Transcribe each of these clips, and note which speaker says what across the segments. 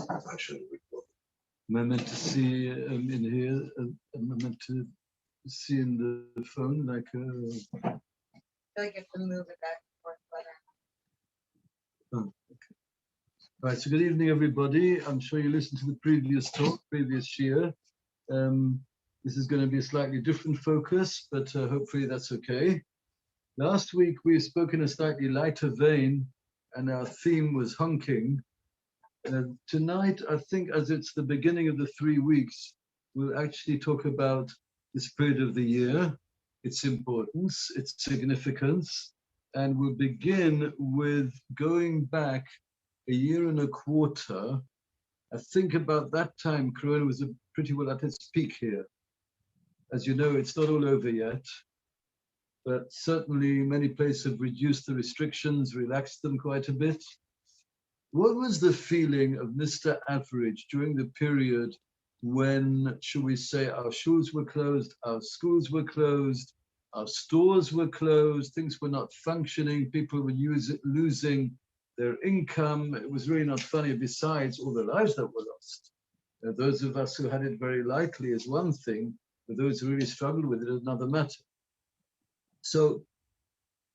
Speaker 1: Am I meant to see in here? Am I meant to see in the phone like?
Speaker 2: I feel like you have to move it back and forth better.
Speaker 1: Oh, okay. Right. So good evening, everybody. I'm sure you listened to the previous talk, previous year. This is going to be a slightly different focus, but hopefully that's okay. Last week we spoke in a slightly lighter vein, and our theme was honking. Tonight, I think, as it's the beginning of the 3 weeks, we'll actually talk about the spirit of the year, its importance, its significance, and we'll begin with going back a year and a quarter. I think about that time, Corona was pretty well at its peak here. As you know, it's not all over yet, but certainly many places have reduced the restrictions, relaxed them quite a bit. What was the feeling of Mr. Average during the period when, should we say, our schools were closed, our schools were closed, our stores were closed, things were not functioning, people were losing their income. It was really not funny, besides all the lives that were lost. Those of us who had it very lightly is one thing, but those who really struggled with it is another matter. So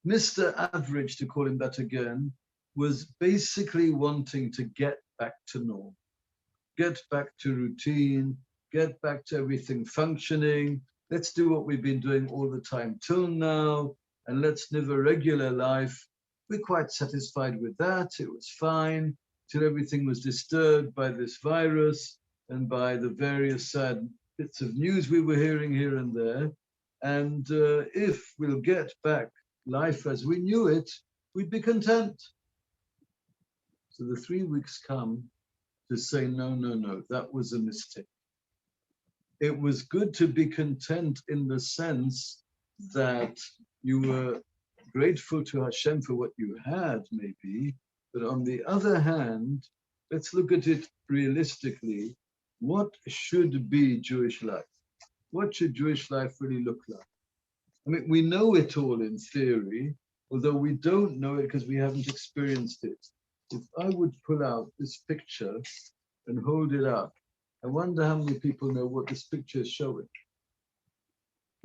Speaker 1: Mr. Average, to call him that again, was basically wanting to get back to normal, get back to routine, get back to everything functioning. Let's do what we've been doing all the time till now, and let's live a regular life. We're quite satisfied with that. It was fine till everything was disturbed by this virus and by the various sad bits of news we were hearing here and there. And if we'll get back life as we knew it, we'd be content. So the 3 weeks come to say, no, that was a mistake. It was good to be content in the sense that you were grateful to Hashem for what you had, maybe, but on the other hand, let's look at it realistically. What should be Jewish life? What should Jewish life really look like? I mean, we know it all in theory, although we don't know it because we haven't experienced it. If I would pull out this picture and hold it up, I wonder how many people know what this picture is showing,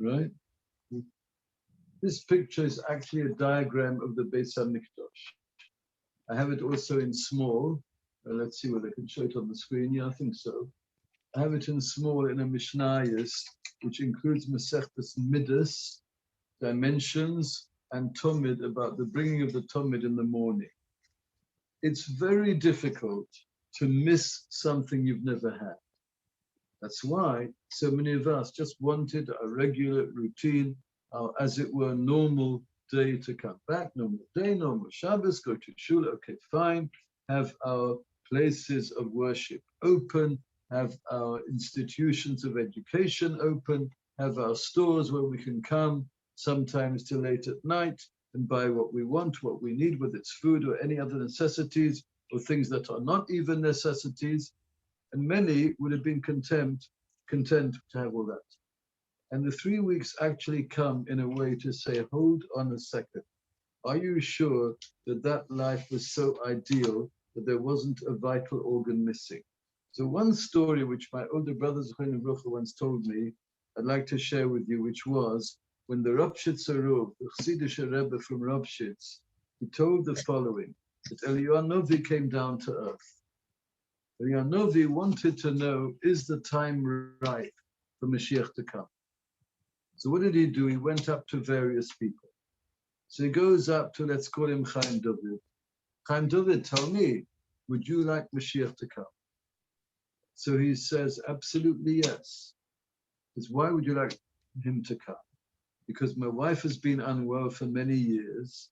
Speaker 1: right? This picture is actually a diagram of the Beis HaMikdash. I have it also in small. Let's see whether I can show it on the screen. Yeah, I think so. I have it in small in a Mishnayos, which includes Masechtas Midas, dimensions, and Tomid, about the bringing of the Tomid in the morning. It's very difficult to miss something you've never had. That's why so many of us just wanted a regular routine, as it were, normal day to come back, normal day, normal Shabbos, go to shul, okay, fine, have our places of worship open, have our institutions of education open, have our stores where we can come sometimes till late at night and buy what we want, what we need, whether it's food or any other necessities or things that are not even necessities. And many would have been content to have all that. And the 3 weeks actually come in a way to say, hold on a second. Are you sure that that life was so ideal that there wasn't a vital organ missing? So one story which my older brother Zechariah once told me, I'd like to share with you, which was when the Ropshitzer Rov, the Chassidish Rebbe from Ropshitz, he told the following, that Eliyahu Novi came down to earth. Eliyahu Novi wanted to know, is the time right for Mashiach to come? So what did he do? He went up to various people. So he goes up to, let's call him Chaim David. Chaim David, tell me, would you like Mashiach to come? So he says, absolutely yes. Because why would you like him to come? Because my wife has been unwell for many years.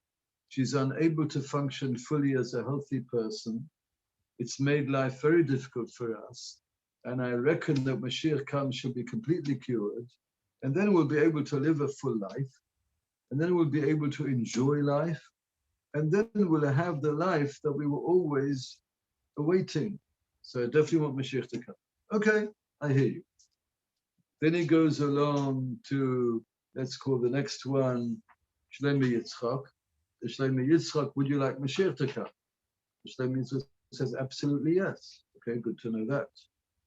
Speaker 1: She's unable to function fully as a healthy person. It's made life very difficult for us. And I reckon that Mashiach comes, she'll be completely cured. And then we'll be able to live a full life. And then we'll be able to enjoy life. And then we'll have the life that we were always awaiting. So I definitely want Mashiach to come. Okay, I hear you. Then he goes along to, let's call the next one, Shema Yisroel. Shema Yisroel, would you like Mashiach to come? Shema Yisroel says, absolutely yes. Okay, good to know that.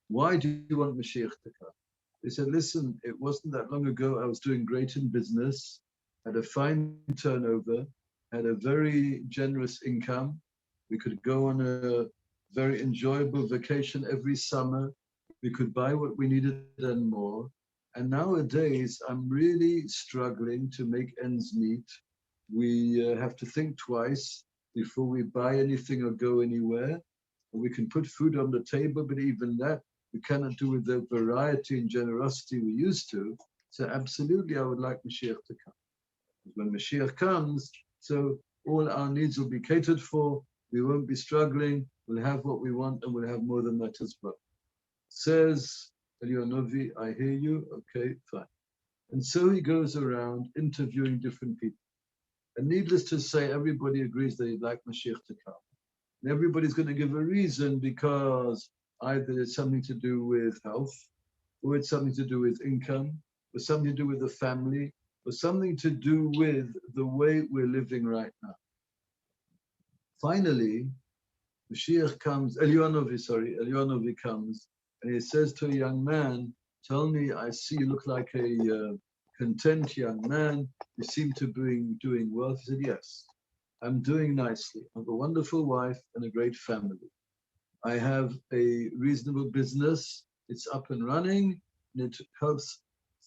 Speaker 1: Why do you want Mashiach to come? They said, listen, it wasn't that long ago I was doing great in business, had a fine turnover, had a very generous income. We could go on a very enjoyable vacation every summer. We could buy what we needed and more. And nowadays, I'm really struggling to make ends meet. We have to think twice before we buy anything or go anywhere. We can put food on the table, but even that we cannot do with the variety and generosity we used to. So absolutely, I would like Mashiach to come. When Mashiach comes, so all our needs will be catered for. We won't be struggling. We'll have what we want, and we'll have more than that as well. Says Elionovi, I hear you. Okay, fine. And so he goes around interviewing different people. And needless to say, everybody agrees that he'd like Mashiach to come. And everybody's going to give a reason because either it's something to do with health, or it's something to do with income, or something to do with the family, or something to do with the way we're living right now. Finally, Mashiach comes, Elionovi comes, and he says to a young man, tell me, I see you look like a content young man. You seem to be doing well. He said, yes, I'm doing nicely. I have a wonderful wife and a great family. I have a reasonable business. It's up and running, and it helps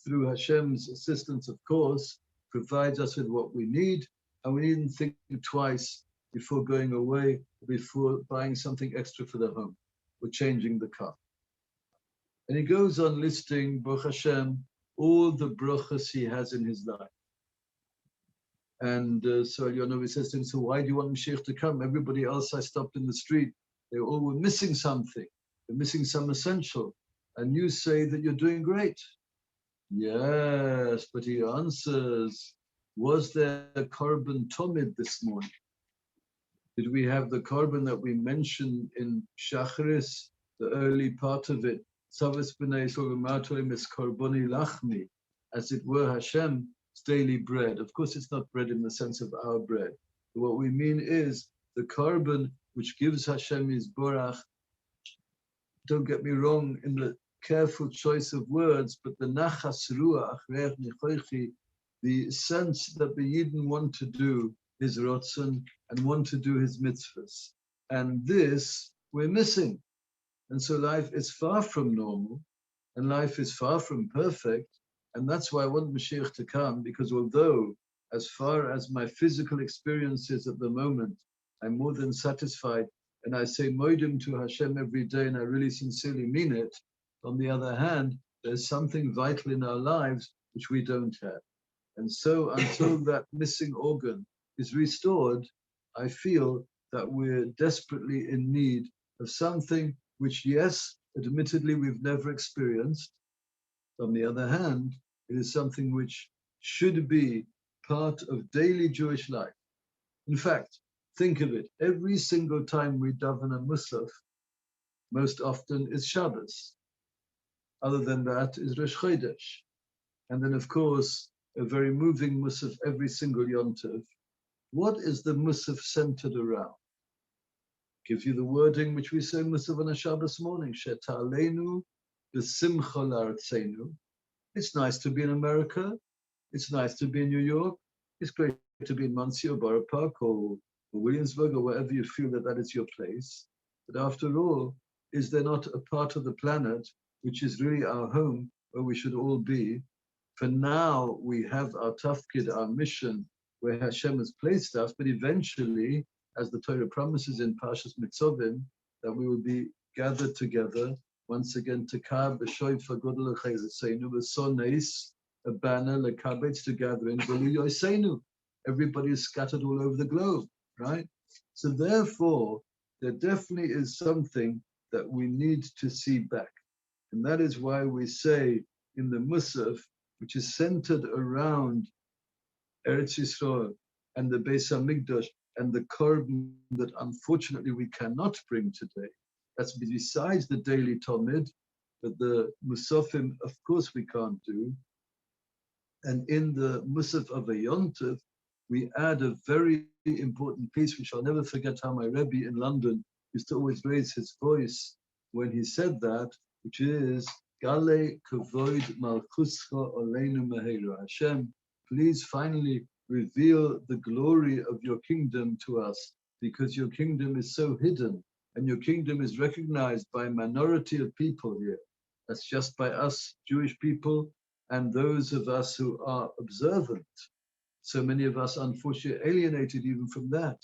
Speaker 1: through Hashem's assistance, of course, provides us with what we need, and we needn't think twice before going away, before buying something extra for the home or changing the car. And he goes on listing, Baruch Hashem, all the brachas he has in his life. And so Elionovi says to him, so why do you want Mashiach to come? Everybody else I stopped in the street, they all were missing something. They're missing some essential. And you say that you're doing great. Yes, but he answers, was there a korban tomid this morning? Did we have the korban that we mentioned in Shacharis, the early part of it, Savas b'nei Yisrael es korboni lachmi, as it were Hashem's daily bread. Of course, it's not bread in the sense of our bread. But what we mean is the korban which gives Hashem his borach. Don't get me wrong in the careful choice of words, but the nachas ruach, the sense that the Yidden want to do his rotzen and want to do his mitzvahs. And this we're missing. And so life is far from normal, and life is far from perfect. And that's why I want Mashiach to come, because although, as far as my physical experience is at the moment, I'm more than satisfied, and I say moedim to Hashem every day, and I really sincerely mean it. On the other hand, there's something vital in our lives which we don't have. And so until that missing organ is restored, I feel that we're desperately in need of something which, yes, admittedly, we've never experienced. On the other hand, it is something which should be part of daily Jewish life. In fact, think of it, every single time we daven a Musaf, most often is Shabbos. Other than that is Rosh Chodesh. And then, of course, a very moving Musaf every single Yom Tov. What is the Musaf centered around? Give you the wording which we say Musaf on a Shabbos morning, Shetaleinu b'simcha la'artzenu. It's nice to be in America. It's nice to be in New York. It's great to be in Monsey or Borough Park or Williamsburg or wherever you feel that that is your place. But after all, is there not a part of the planet which is really our home where we should all be? For now, we have our tafkid, our mission, where Hashem has placed us, but eventually, as the Torah promises in Parshas Mitzovim, that we will be gathered together once again to Kab, B'shoifa Godel L'Chayreseinu, V'Soneis, a banner, L'Kabetz, to gather in Golu Yoseinu. Everybody is scattered all over the globe, right? So therefore, there definitely is something that we need to see back. And that is why we say in the Musaf, which is centered around Eretz Yisrael and the Beis HaMikdash and the korban that unfortunately we cannot bring today. That's besides the daily Talmud, but the Musafim, of course, we can't do. And in the Musaf of a Yom Tov, we add a very important piece, which I'll never forget how my Rebbe in London used to always raise his voice when he said that, which is Gale Kavoid Malchuscha Oleinu Meheira. Hashem, please finally reveal the glory of your kingdom to us, because your kingdom is so hidden, and your kingdom is recognized by a minority of people here. That's just by us Jewish people and those of us who are observant. So many of us, unfortunately, alienated even from that.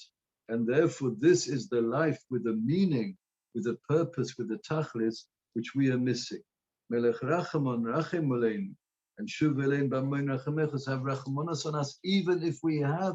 Speaker 1: And therefore, this is the life with a meaning, with a purpose, with a tachlis, which we are missing. Melech Rachamon Rachem Oleinu, and Shuv Elein B'Amoin Rachamechos, have Rachamonos on us, even if we have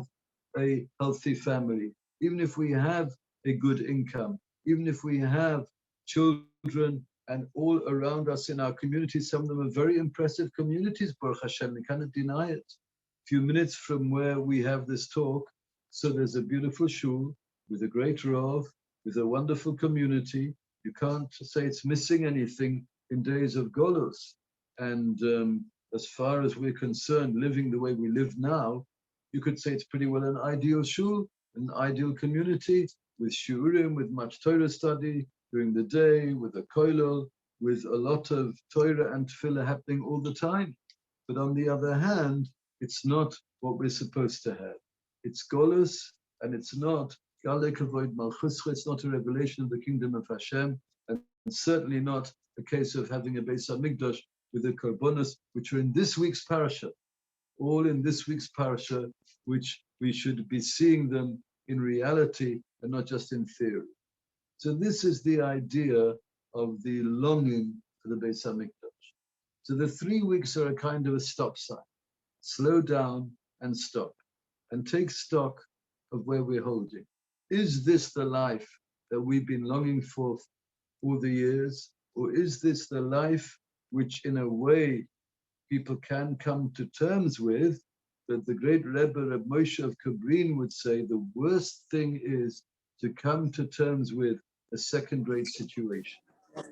Speaker 1: a healthy family, even if we have a good income, even if we have children and all around us in our communities. Some of them are very impressive communities, Baruch Hashem, we cannot deny it. A few minutes from where we have this talk, so there's a beautiful shul with a great rov, with a wonderful community. You can't say it's missing anything in days of Golus. And as far as we're concerned, living the way we live now, you could say it's pretty well an ideal shul, an ideal community, with shiurim, with much Torah study during the day, with a koilel, with a lot of Torah and tefillah happening all the time. But on the other hand, it's not what we're supposed to have. It's Golus, and it's not Galei Kavod Malchuscha. It's not a revelation of the kingdom of Hashem, and certainly not a case of having a Beis Hamikdash with the korbanos, which are in this week's parasha, all in this week's parasha, which we should be seeing them in reality and not just in theory. So this is the idea of the longing for the Beis Hamikdash. So the 3 weeks are a kind of a stop sign. Slow down and stop, and take stock of where we're holding. Is this the life that we've been longing for all the years? Or is this the life which in a way people can come to terms with, that the great Rebbe Reb Moshe of Kabrin would say the worst thing is to come to terms with a second-rate situation. A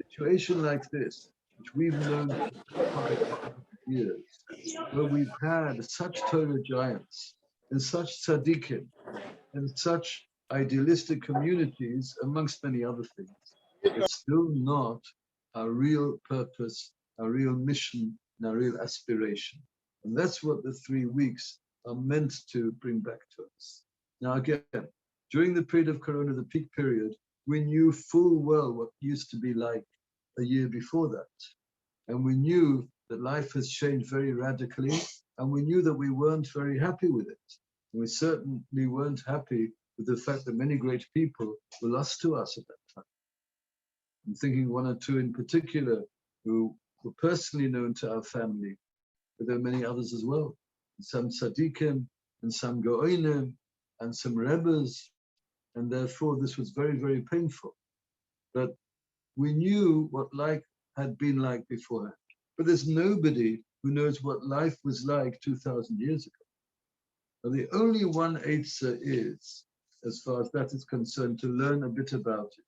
Speaker 1: situation like this, which we've known for 500 years, where we've had such Torah giants and such tzaddikim and such idealistic communities, amongst many other things, it's still not our real purpose, our real mission, and our real aspiration. And that's what the 3 weeks are meant to bring back to us. Now again, during the period of Corona, the peak period, we knew full well what used to be like a year before that. And we knew that life has changed very radically, and we knew that we weren't very happy with it. We certainly weren't happy with the fact that many great people were lost to us at that time. I'm thinking one or two in particular who were personally known to our family, but there are many others as well. Some tzaddikim and some go'onim and some rebbes, and therefore this was very, very painful. But we knew what life had been like beforehand. But there's nobody who knows what life was like 2,000 years ago. Now, the only one answer is, as far as that is concerned, to learn a bit about it.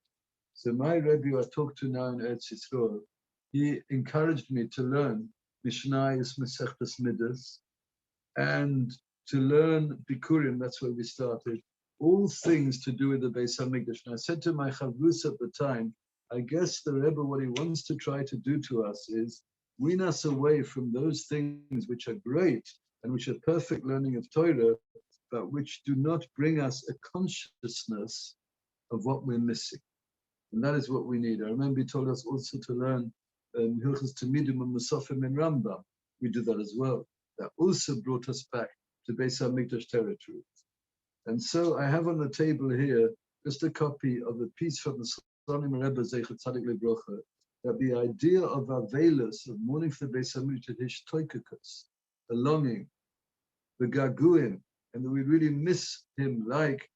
Speaker 1: So my Rebbe I talked to now in Eretz Yisroel, he encouraged me to learn Mishnayos Masechtas Midas and to learn Bikurim, that's where we started, all things to do with the Beis Hamikdash. And I said to my Chavrus at the time, I guess the Rebbe, what he wants to try to do to us is wean us away from those things which are great and which are perfect learning of Torah, but which do not bring us a consciousness of what we're missing. And that is what we need. I remember he told us also to learn Hilchos Tamidim and Musafim in Rambam. We did that as well. That also brought us back to Beis Hamikdash territory. And so I have on the table here just a copy of a piece from the Slonim Rebbe Zeichet Tzadik Lebrocha, that the idea of Avelis, of mourning for the Beis Hamikdash, Hishtoikakus, the longing, the gaguim, and that we really miss him. Like,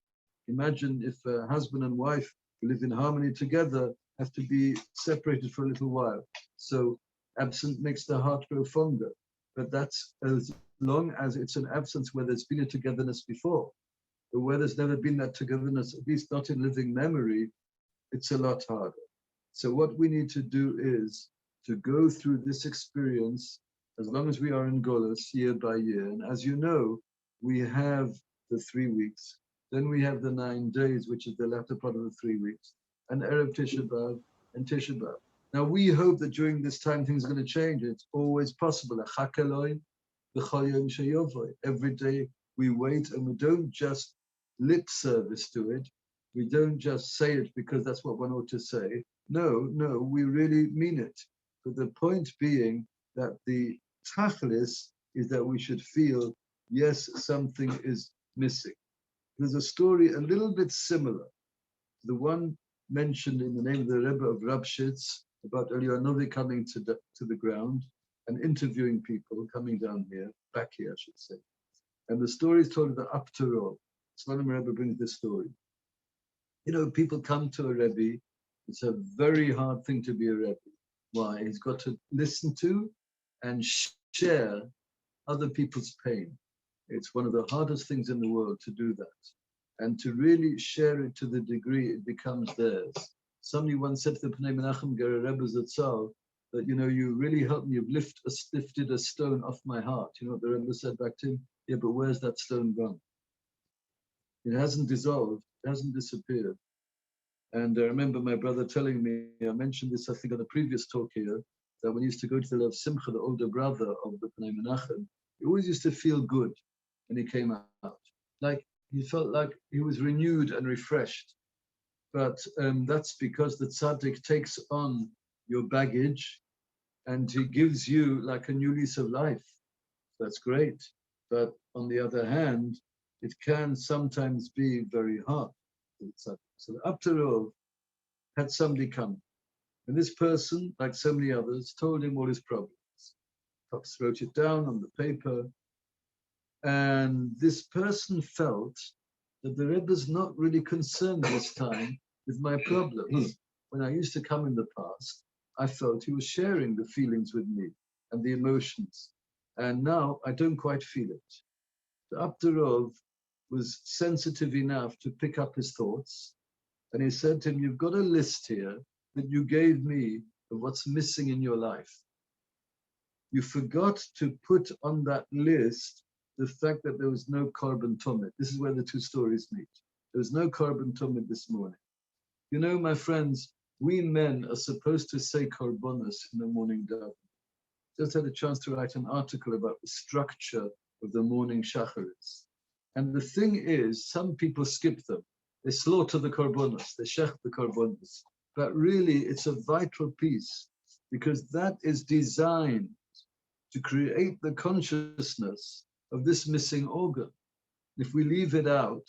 Speaker 1: imagine if a husband and wife who live in harmony together have to be separated for a little while. So absent makes the heart grow fonder. But that's as long as it's an absence where there's been a togetherness before. But where there's never been that togetherness, at least not in living memory, it's a lot harder. So what we need to do is to go through this experience as long as we are in Golus, year by year. And as you know, we have the 3 weeks. Then we have the 9 days, which is the latter part of the 3 weeks. And Erev Tisha B'Av, and Tisha B'Av. Now we hope that during this time things are going to change. It's always possible. Every day we wait and we don't just lip service to it. We don't just say it because that's what one ought to say. No, we really mean it. But the point being that the tachlis is that we should feel, yes, something is missing. There's a story a little bit similar to the one mentioned in the name of the Rebbe of Rabshitz about Eliyahu coming to the ground and interviewing people coming down here, back here, I should say. And the story is told of the Aptarov. Slonim Rebbe brings this story. You know, people come to a Rebbe. It's a very hard thing to be a Rebbe. Why? He's got to listen to and share other people's pain. It's one of the hardest things in the world to do that. And to really share it to the degree it becomes theirs. Somebody once said to the Pnei Menachem Ger Rebbe Zatzal that, you know, you really helped me, you've lifted a stone off my heart. You know what the Rebbe said back to him? Yeah, but where's that stone gone? It hasn't dissolved, it hasn't disappeared. And I remember my brother telling me, I mentioned this, I think, on a previous talk here, that when he used to go to the Lev Simcha, the older brother of the Pnei Menachem, he always used to feel good when he came out. Like he felt like he was renewed and refreshed. But that's because the tzaddik takes on your baggage and he gives you like a new lease of life. That's great. But on the other hand, it can sometimes be very hard for the tzaddik. So the Aptarov had somebody come. And this person, like so many others, told him all his problems. Perhaps wrote it down on the paper. And this person felt that the Rebbe's not really concerned this time with my problems. When I used to come in the past, I felt he was sharing the feelings with me and the emotions. And now I don't quite feel it. The Aptarov was sensitive enough to pick up his thoughts. And he said to him, you've got a list here that you gave me of what's missing in your life. You forgot to put on that list the fact that there was no korban tumid. This is where the two stories meet. There was no korban tumid this morning. You know, my friends, we men are supposed to say korbanos in the morning daven. Just had a chance to write an article about the structure of the morning shacharis. And the thing is, some people skip them. They slaughter the korbanos, they shech the korbanos. But really, it's a vital piece because that is designed to create the consciousness of this missing organ. If we leave it out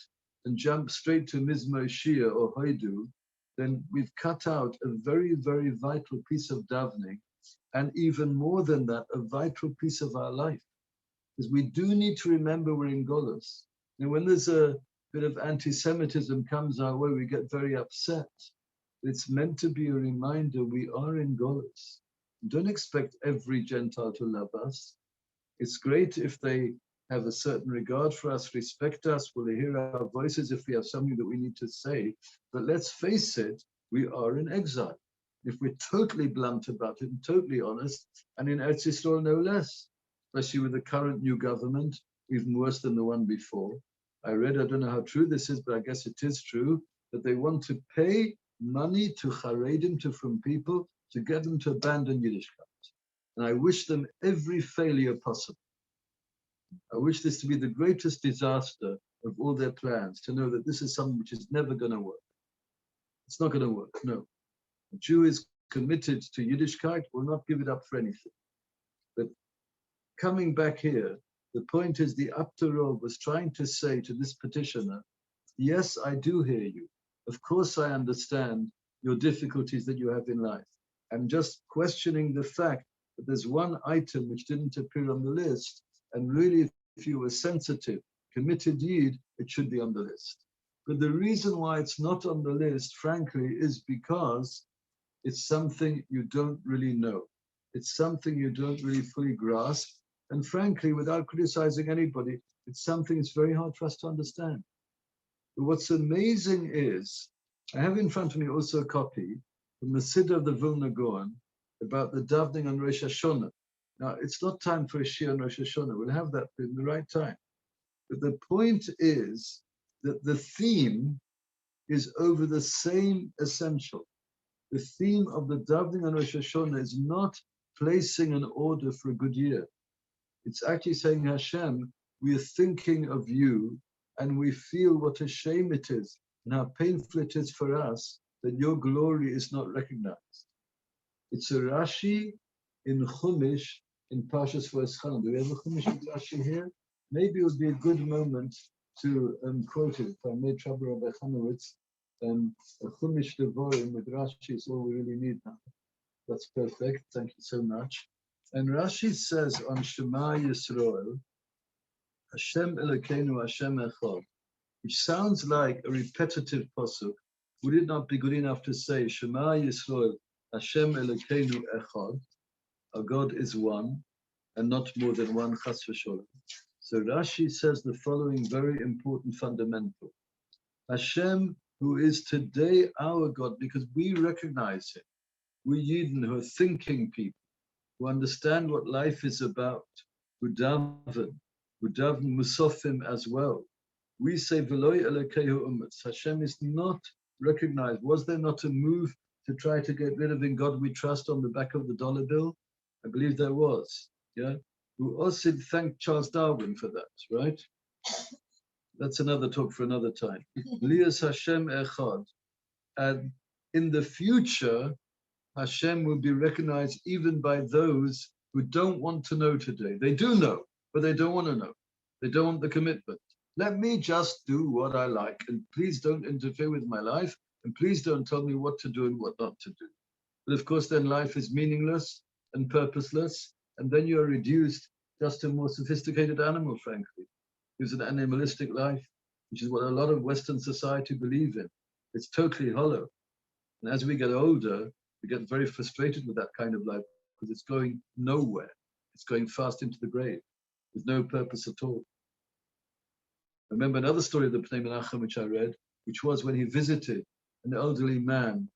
Speaker 1: and jump straight to Mizmor Shia or Hoidu, then we've cut out a very, very vital piece of davening, and even more than that, a vital piece of our life. Because we do need to remember we're in Golos. And when there's a bit of anti-Semitism comes our way, we get very upset. It's meant to be a reminder we are in Golos. Don't expect every Gentile to love us. It's great if they have a certain regard for us, respect us, will they hear our voices if we have something that we need to say. But let's face it, we are in exile. If we're totally blunt about it and totally honest, and in Eretz Yisrael no less, especially with the current new government, even worse than the one before. I read, I don't know how true this is, but I guess it is true, that they want to pay money to Haredim, from people, to get them to abandon Yiddishkeit. And I wish them every failure possible. I wish this to be the greatest disaster of all their plans, to know that this is something which is never going to work. It's not going to work, no. A Jew is committed to Yiddishkeit, will not give it up for anything. But coming back here, the point is the Aptarov was trying to say to this petitioner, yes, I do hear you. Of course I understand your difficulties that you have in life. I'm just questioning the fact that there's one item which didn't appear on the list, and really, if you were sensitive, committed Yid, it should be on the list. But the reason why it's not on the list, frankly, is because it's something you don't really know. It's something you don't really fully grasp. And frankly, without criticizing anybody, it's something that's very hard for us to understand. But what's amazing is, I have in front of me also a copy from the Siddur of the Vilna Gaon about the davening on Rosh Hashanah. Now, it's not time for a Shia on Rosh Hashanah. We'll have that in the right time. But the point is that the theme is over the same essential. The theme of the davening on Rosh Hashanah is not placing an order for a good year. It's actually saying, Hashem, we are thinking of you, and we feel what a shame it is and how painful it is for us that your glory is not recognized. It's a Rashi in Chumash in Parshas Vayeschanan. Do we have a Chumash with Rashi here? Maybe it would be a good moment to quote it. If I made trouble Rabbi Chanowitz, a Chumash Devorim with Rashi is all we really need now. That's perfect. Thank you so much. And Rashi says on Shema Yisroel, Hashem Elokeinu Hashem Echad, which sounds like a repetitive pasuk. Would it not be good enough to say Shema Yisroel Hashem Elokeinu Echad, our God is one, and not more than one, Chas v'Sholem. So Rashi says the following very important fundamental. Hashem, who is today our God, because we recognize Him. We Yidden who are thinking people, who understand what life is about, who daven musafim as well. We say, V'loi Elokeinu umetz. Hashem is not recognized. Was there not a move to try to get rid of In God We Trust on the back of the dollar bill? I believe there was. Yeah. Who also thanked Charles Darwin for that, right? That's another talk for another time. Lias Hashem Echad. And in the future, Hashem will be recognized even by those who don't want to know today. They do know, but they don't want to know. They don't want the commitment. Let me just do what I like, and please don't interfere with my life, and please don't tell me what to do and what not to do. But of course, then life is meaningless and purposeless, and then you are reduced just to a more sophisticated animal, frankly. It's an animalistic life, which is what a lot of Western society believe in. It's totally hollow. And as we get older, we get very frustrated with that kind of life because it's going nowhere. It's going fast into the grave. There's no purpose at all. I remember another story of the Pnei Menachem which I read, which was when he visited an elderly man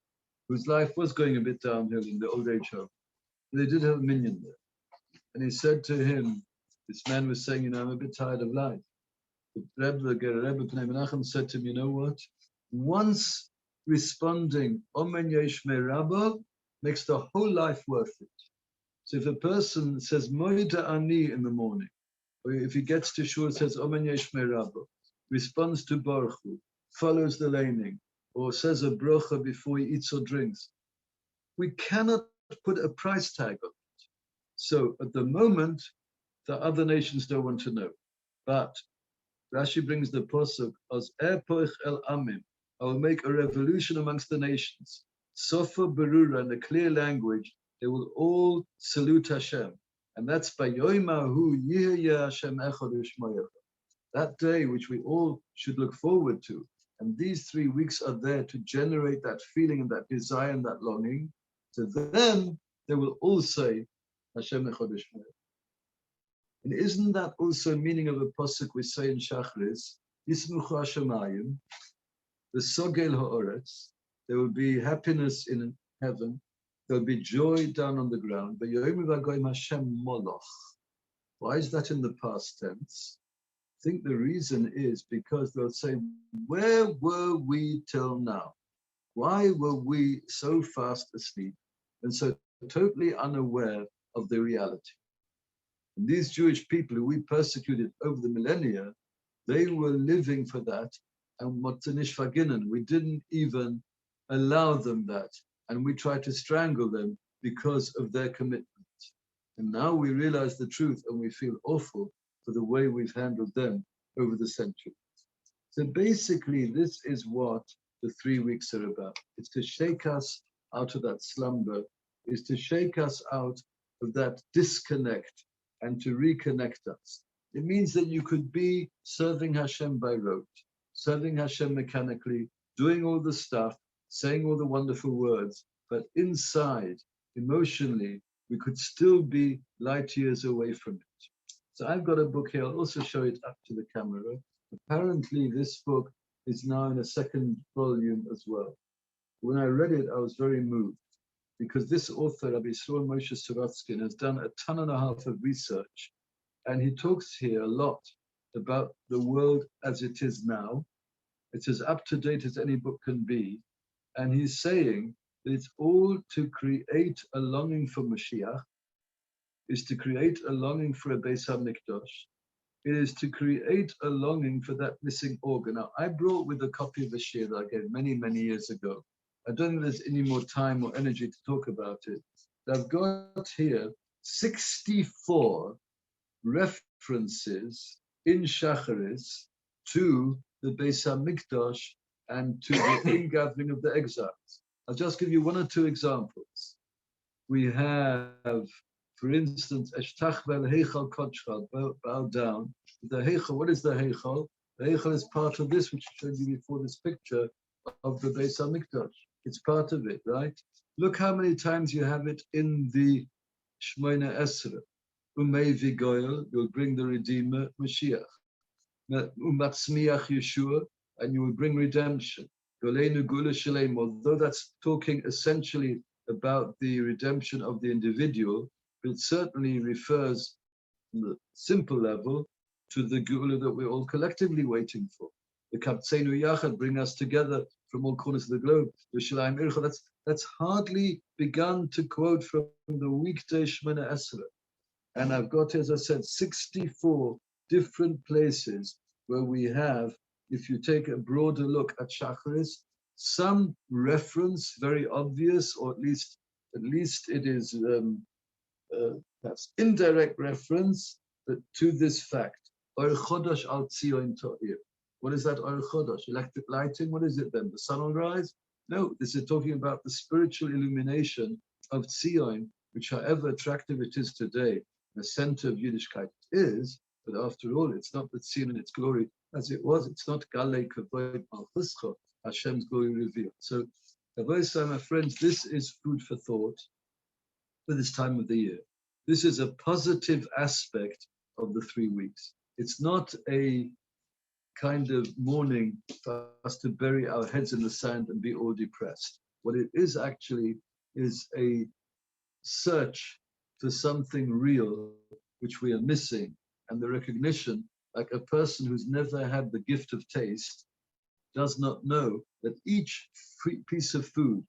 Speaker 1: whose life was going a bit downhill in the old age home. They did have a minion there. And he said to him, this man was saying, you know, I'm a bit tired of life. The Rebbe Pnei Menachem said to him, you know what? Once responding, Omen Yesh Me Rabba, makes the whole life worth it. So if a person says, Moida Ani in the morning, or if he gets to shul, says, Omen Yesh Me Rabba, responds to Baruch Hu, follows the laning, or says a brocha before he eats or drinks, we cannot put a price tag on it. So at the moment, the other nations don't want to know. But Rashi brings the pasuk, as Poich El Amim, I will make a revolution amongst the nations. Sofa Berura, in a clear language, they will all salute Hashem. And that's by Yoimahu Yihya Hashem Echad U'Shmoyecha. That day which we all should look forward to. And these 3 weeks are there to generate that feeling and that desire and that longing. So then they will all say, Hashem Echad U'Shmoyecha. And isn't that also meaning of a pasuk we say in Shachris, Yismuchu Hashemayim, the Sogel Ha'oretz, there will be happiness in heaven, there will be joy down on the ground. But Yoim Vagoim Hashem Moloch. Why is that in the past tense? I think the reason is because they'll say, where were we till now? Why were we so fast asleep and so totally unaware of the reality? And these Jewish people who we persecuted over the millennia, they were living for that. And we didn't even allow them that. And we tried to strangle them because of their commitment. And now we realize the truth and we feel awful for the way we've handled them over the centuries. So basically, this is what the 3 weeks are about. It's to shake us out of that slumber, is to shake us out of that disconnect and to reconnect us. It means that you could be serving Hashem by rote, serving Hashem mechanically, doing all the stuff, saying all the wonderful words, but inside, emotionally, we could still be light years away from it. So I've got a book here, I'll also show it up to the camera. Apparently this book is now in a second volume as well. When I read it, I was very moved because this author, Rabbi Yisroel Moshe Sorotskin, has done a ton and a half of research. And he talks here a lot about the world as it is now. It's as up to date as any book can be. And he's saying It's all to create a longing for Mashiach, is to create a longing for a Beis HaMikdash. It is to create a longing for that missing organ. Now, I brought with a copy of the shir that I gave many, many years ago. I don't think there's any more time or energy to talk about it. I've got here 64 references in Shacharis to the Beis HaMikdash and to the ingathering of the exiles. I'll just give you one or two examples. We have, for instance, Eshtachvel Heichal Kochal, bow down. The Heichal, what is the Heichal? The Heichal is part of this, which I showed you before this picture of the Beis HaMikdash. It's part of it, right? Look how many times you have it in the Shemona Esra. Umei Vigoyel, you'll bring the Redeemer, Mashiach. Umatzmiach Yeshua, and you will bring redemption. Golenu Gula Shalem, although that's talking essentially about the redemption of the individual, but it certainly refers on the simple level to the Gula that we're all collectively waiting for. The Kaptzenu Yachad, bring us together from all corners of the globe. Yerushalayim Ircha, that's hardly begun to quote from the weekday Shemona Esra. And I've got, as I said, 64 different places where we have, if you take a broader look at Shacharis, some reference, very obvious, or at least it is perhaps indirect reference, but to this fact. Or Chodosh al Tzion To'ir. What is that Or Chodosh? Electric lighting? What is it then? The sun will rise? No, this is talking about the spiritual illumination of Tzion, which however attractive it is today, the center of Yiddishkeit is, but after all, it's not the Tzion in its glory as it was. It's not Galei Kavod Malchuscha, Hashem's glory revealed. So, my friends, this is food for thought for this time of the year. This is a positive aspect of the 3 weeks. It's not a kind of mourning for us to bury our heads in the sand and be all depressed. What it is actually is a search for something real which we are missing, and the recognition, like a person who's never had the gift of taste does not know that each piece of food,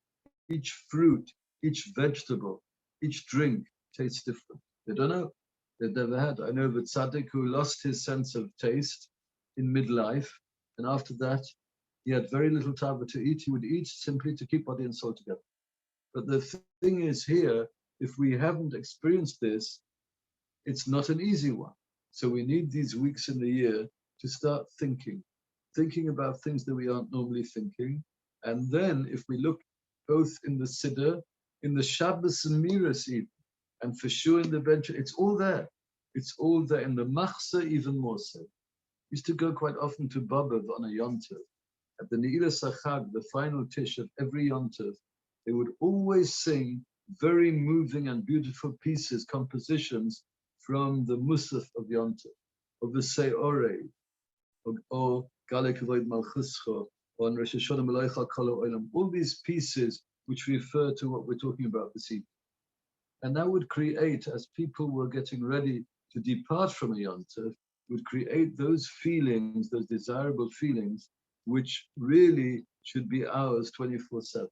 Speaker 1: each fruit, each vegetable, each drink tastes different. They don't know. They've never had. I know of a tzaddik who lost his sense of taste in midlife, and after that, he had very little time to eat. He would eat simply to keep body and soul together. But the thing is here, if we haven't experienced this, it's not an easy one. So we need these weeks in the year to start thinking about things that we aren't normally thinking. And then if we look both in the Siddur, in the Shabbos and Miras even, and for sure in the bench, it's all there. It's all there. In the Machzah even more so. Used to go quite often to Babav on a Yom Tov. At the Ne'ilah Sachag, the final Tish of every Yom Tov, they would always sing very moving and beautiful pieces, compositions from the Musaf of Yom Tov, of the Se'orei, or Galei Kavod Malchuscha, or Rosh Hashanah Melecha Kol Ha'olam, all these pieces which refer to what we're talking about this evening. And that would create, as people were getting ready to depart from a Yom Tov, would create those feelings, those desirable feelings, which really should be ours 24/7.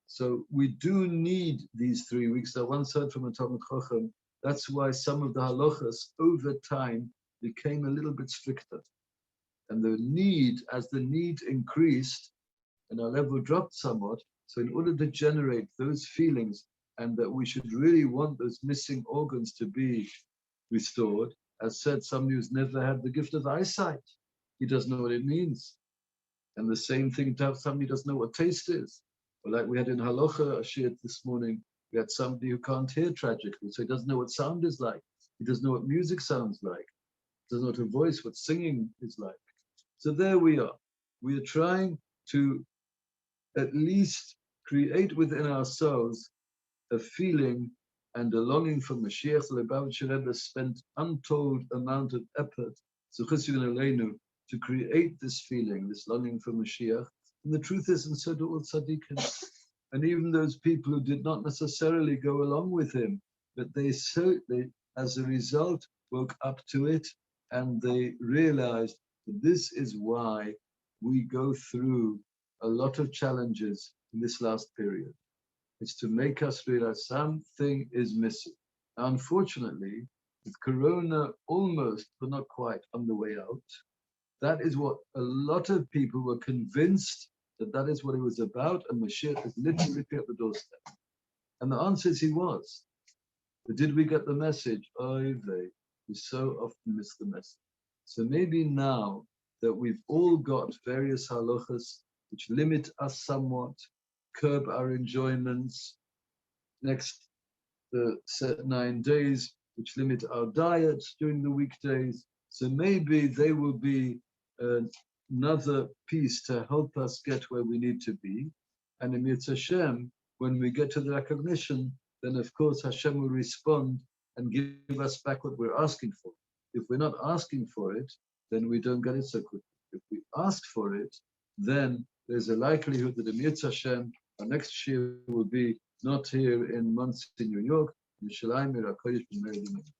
Speaker 1: So we do need these 3 weeks. I once heard from a Talmud Chacham, that's why some of the halachas over time became a little bit stricter. And the need, as the need increased and our level dropped somewhat, so in order to generate those feelings and that we should really want those missing organs to be restored, as said, somebody who's never had the gift of eyesight, he doesn't know what it means. And the same thing to have somebody who doesn't know what taste is. Or like we had in Halacha, Ashir this morning, we had somebody who can't hear tragically, so he doesn't know what sound is like. He doesn't know what music sounds like. He doesn't know what a voice, what singing is like. So there we are. We are trying to at least create within ourselves a feeling and a longing for Mashiach. The Lubavitcher Rebbe spent untold amount of effort to create this feeling, this longing for Mashiach. And the truth is, and so do all tzaddikim. And even those people who did not necessarily go along with him, but they as a result, woke up to it, and they realized that this is why we go through a lot of challenges in this last period. It's to make us realize something is missing. Unfortunately, with Corona almost, but not quite, on the way out, that is what a lot of people were convinced that is what it was about, and Mashiach is literally at the doorstep. And the answer is he was. But did we get the message? Oy vey, we so often miss the message. So maybe now that we've all got various halachas which limit us somewhat, curb our enjoyments, next the set 9 days, which limit our diet during the weekdays. So maybe they will be another piece to help us get where we need to be. And in Yitz Hashem, when we get to the recognition, then of course Hashem will respond and give us back what we're asking for. If we're not asking for it, then we don't get it so quickly. If we ask for it, then there's a likelihood that in Yitz Hashem, our next year will be not here in Monsey, New York, in Yerushalayim, Kodesh, in Maryland.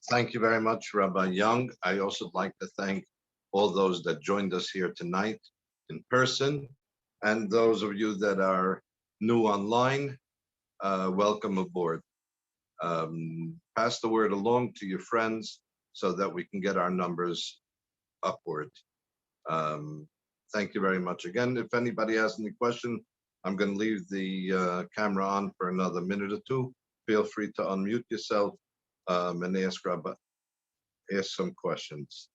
Speaker 3: Thank you very much, Rabbi Young. I also like to thank all those that joined us here tonight in person, and those of you that are new online, welcome aboard. Pass the word along to your friends so that we can get our numbers upward. Thank you very much again. If anybody has any question, I'm going to leave the camera on for another minute or two. Feel free to unmute yourself and ask some questions.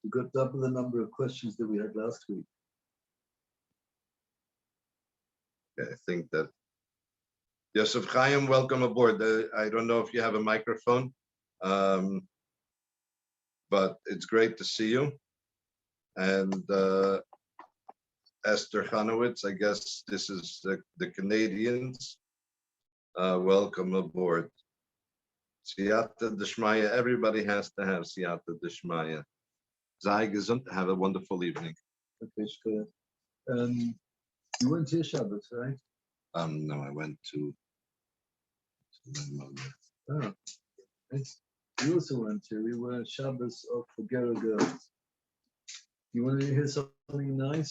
Speaker 1: We got double the number of questions that we had last week.
Speaker 3: Okay, I think that Yosef Chaim, welcome aboard. I don't know if you have a microphone, but it's great to see you. And Esther Chanowitz, I guess this is the Canadians. Welcome aboard. Siyata Deshmaya, everybody has to have Siyata Deshmaya. Sei gesund, have a wonderful evening.
Speaker 1: Okay, sure. You went to Shabbos, right?
Speaker 3: No, I went to my mother.
Speaker 1: Oh, nice. We also went to. We were Shabbos of the Gera girls. You want to hear something nice?